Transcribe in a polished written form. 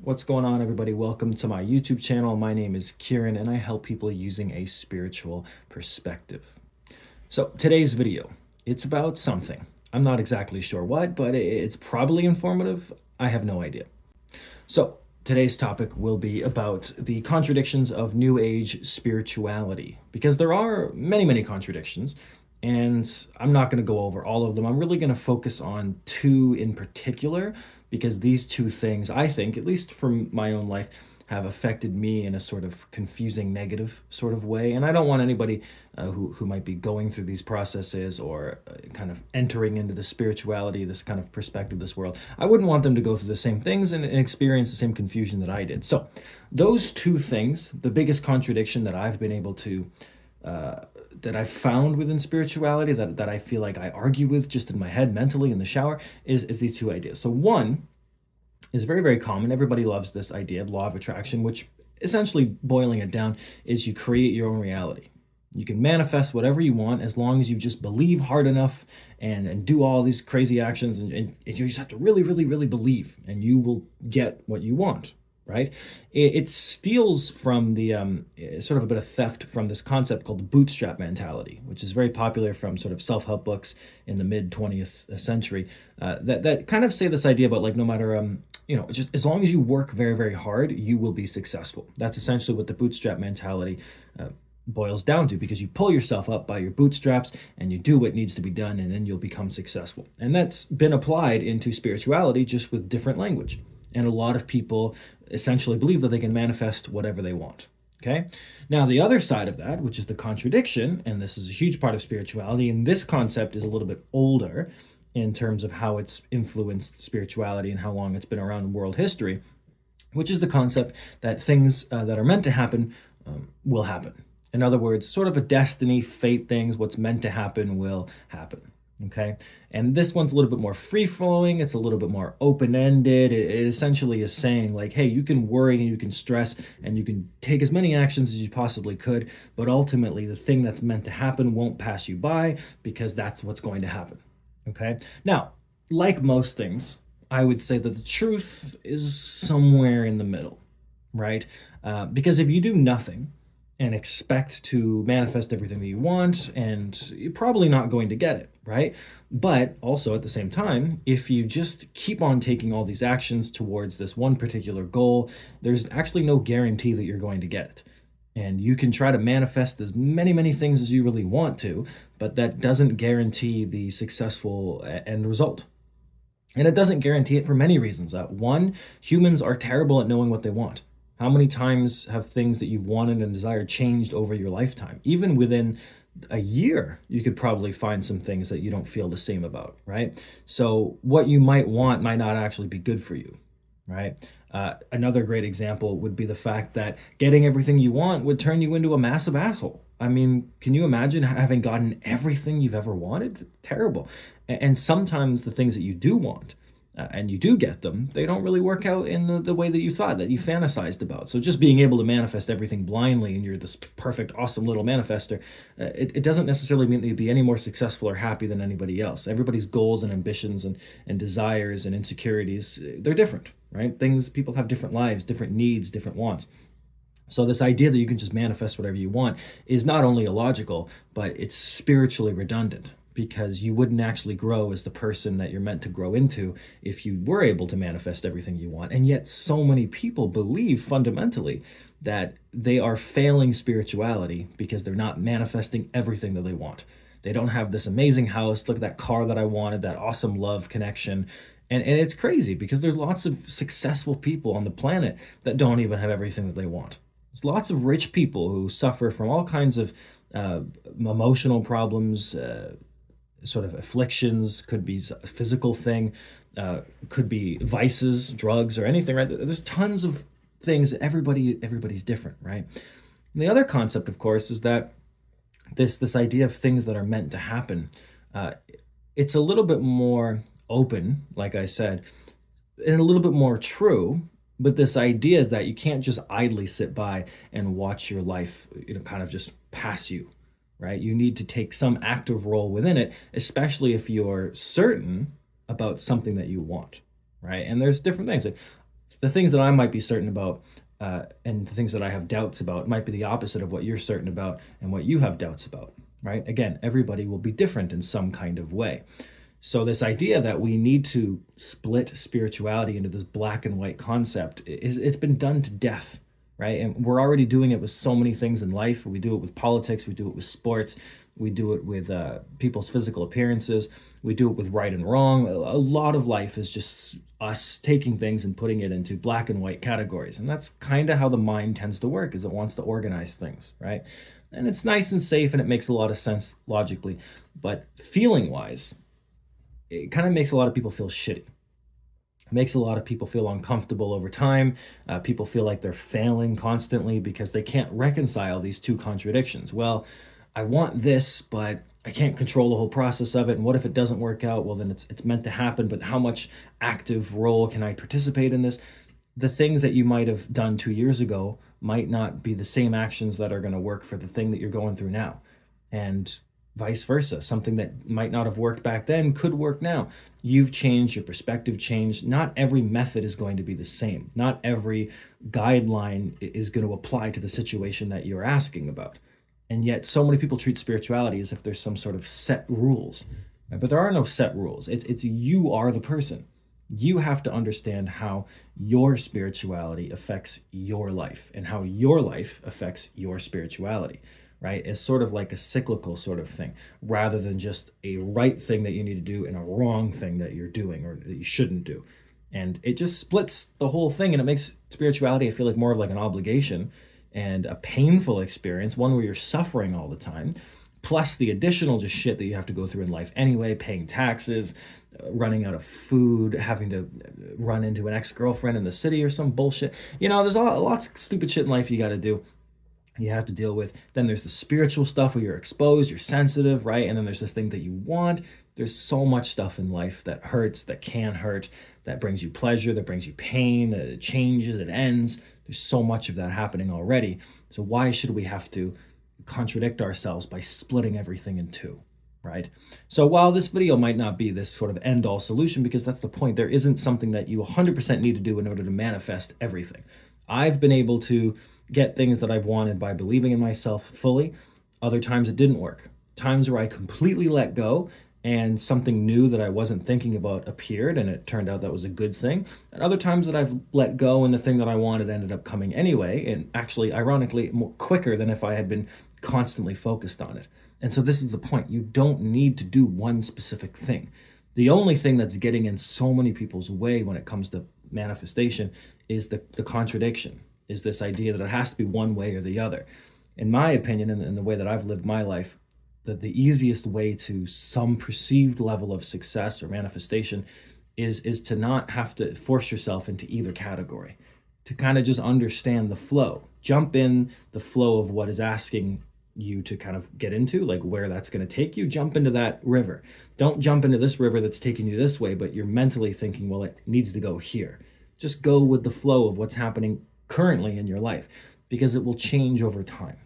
What's going on, everybody? Welcome to my YouTube channel. My name is Kieran, and I help people using a spiritual perspective. So today's video, it's about something. I'm not exactly sure what, but it's probably informative. I have no idea. So today's topic will be about the contradictions of New Age spirituality, because there are many, many contradictions, and I'm not going to go over all of them. I'm really going to focus on two in particular, because these two things, I think, at least from my own life, have affected me in a sort of confusing, negative sort of way. And I don't want anybody who might be going through these processes or kind of entering into the spirituality, this kind of perspective, this world. I wouldn't want them to go through the same things and experience the same confusion that I did. So those two things, the biggest contradiction that I've been able to that I've found within spirituality, that I feel like I argue with just in my head mentally in the shower, is these two ideas. So one is very, very common. Everybody loves this idea of law of attraction, which essentially, boiling it down, is you create your own reality. You can manifest whatever you want as long as you just believe hard enough and do all these crazy actions. And you just have to really, really, really believe, and you will get what you want, right? It steals from the sort of a bit of theft from this concept called the bootstrap mentality, which is very popular from sort of self-help books in the mid 20th century, that kind of say this idea about, like, no matter just as long as you work very, very hard, you will be successful. That's essentially what the bootstrap mentality boils down to, because you pull yourself up by your bootstraps and you do what needs to be done, and then you'll become successful. And that's been applied into spirituality, just with different language. And a lot of people essentially believe that they can manifest whatever they want. Okay. Now, the other side of that, which is the contradiction, and this is a huge part of spirituality, and this concept is a little bit older in terms of how it's influenced spirituality and how long it's been around in world history, which is the concept that things that are meant to happen will happen. In other words, sort of a destiny, fate things, what's meant to happen will happen. Okay. And this one's a little bit more free flowing. It's a little bit more open ended. It essentially is saying, like, hey, you can worry and you can stress and you can take as many actions as you possibly could, but ultimately the thing that's meant to happen won't pass you by, because that's what's going to happen. Okay. Now, like most things, I would say that the truth is somewhere in the middle, right? Because if you do nothing and expect to manifest everything that you want, and you're probably not going to get it, right? But also at the same time, if you just keep on taking all these actions towards this one particular goal, there's actually no guarantee that you're going to get it. And you can try to manifest as many, many things as you really want to, but that doesn't guarantee the successful end result. And it doesn't guarantee it for many reasons. One, humans are terrible at knowing what they want. How many times have things that you've wanted and desired changed over your lifetime? Even within a year, you could probably find some things that you don't feel the same about, right? So what you might want might not actually be good for you, right? Another great example would be the fact that getting everything you want would turn you into a massive asshole. I mean, can you imagine having gotten everything you've ever wanted? Terrible. And sometimes the things that you do want, and you do get them, they don't really work out in the way that you thought, that you fantasized about. So just being able to manifest everything blindly, and you're this perfect, awesome little manifester, it doesn't necessarily mean that you'd be any more successful or happy than anybody else. Everybody's goals and ambitions and desires and insecurities, they're different, right? People have different lives, different needs, different wants. So this idea that you can just manifest whatever you want is not only illogical, but it's spiritually redundant, because you wouldn't actually grow as the person that you're meant to grow into if you were able to manifest everything you want. And yet so many people believe fundamentally that they are failing spirituality because they're not manifesting everything that they want. They don't have this amazing house. Look at that car that I wanted, that awesome love connection. And it's crazy, because there's lots of successful people on the planet that don't even have everything that they want. There's lots of rich people who suffer from all kinds of emotional problems, sort of afflictions, could be a physical thing, could be vices, drugs, or anything, right? There's tons of things. Everybody's different, right? And the other concept, of course, is that this idea of things that are meant to happen, it's a little bit more open, like I said, and a little bit more true. But this idea is that you can't just idly sit by and watch your life, kind of just pass you, right? You need to take some active role within it, especially if you're certain about something that you want, right? And there's different things. Like, The things that I might be certain about and the things that I have doubts about might be the opposite of what you're certain about and what you have doubts about, right? Again, everybody will be different in some kind of way. So this idea that we need to split spirituality into this black and white concept it's been done to death, right? And we're already doing it with so many things in life. We do it with politics, we do it with sports, we do it with people's physical appearances, we do it with right and wrong. A lot of life is just us taking things and putting it into black and white categories. And that's kind of how the mind tends to work, is it wants to organize things, right? And it's nice and safe and it makes a lot of sense logically. But feeling wise, it kind of makes a lot of people feel shitty. It makes a lot of people feel uncomfortable over time. People feel like they're failing constantly because they can't reconcile these two contradictions. Well, I want this, but I can't control the whole process of it. And what if it doesn't work out? Well, then it's meant to happen, but how much active role can I participate in this? The things that you might have done 2 years ago might not be the same actions that are going to work for the thing that you're going through now. And vice versa. Something that might not have worked back then could work now. You've changed, your perspective changed. Not every method is going to be the same. Not every guideline is going to apply to the situation that you're asking about. And yet so many people treat spirituality as if there's some sort of set rules. Right? But there are no set rules. It's you are the person. You have to understand how your spirituality affects your life and how your life affects your spirituality, right? It's sort of like a cyclical sort of thing, rather than just a right thing that you need to do and a wrong thing that you're doing or that you shouldn't do. And it just splits the whole thing, and it makes spirituality, I feel like, more of like an obligation and a painful experience, one where you're suffering all the time, plus the additional just shit that you have to go through in life anyway, paying taxes, running out of food, having to run into an ex-girlfriend in the city or some bullshit. You know, there's lots of stupid shit in life you got to do. You have to deal with. Then there's the spiritual stuff where you're exposed, you're sensitive, right? And then there's this thing that you want. There's so much stuff in life that hurts, that can hurt, that brings you pleasure, that brings you pain, that it changes, it ends. There's so much of that happening already. So why should we have to contradict ourselves by splitting everything in two, right? So while this video might not be this sort of end-all solution, because that's the point, there isn't something that you 100% need to do in order to manifest everything. I've been able to get things that I've wanted by believing in myself fully. Other times it didn't work. Times where I completely let go and something new that I wasn't thinking about appeared, and it turned out that was a good thing. And other times that I've let go and the thing that I wanted ended up coming anyway, and actually, ironically, more quicker than if I had been constantly focused on it. And so this is the point. You don't need to do one specific thing. The only thing that's getting in so many people's way when it comes to manifestation is the contradiction, is this idea that it has to be one way or the other. In my opinion, and the way that I've lived my life, that the easiest way to some perceived level of success or manifestation is to not have to force yourself into either category, to kind of just understand the flow, jump in the flow of what is asking you to kind of get into, like where that's going to take you. Jump into that river. Don't jump into this river that's taking you this way, but you're mentally thinking, well, it needs to go here. Just go with the flow of what's happening currently in your life, because it will change over time.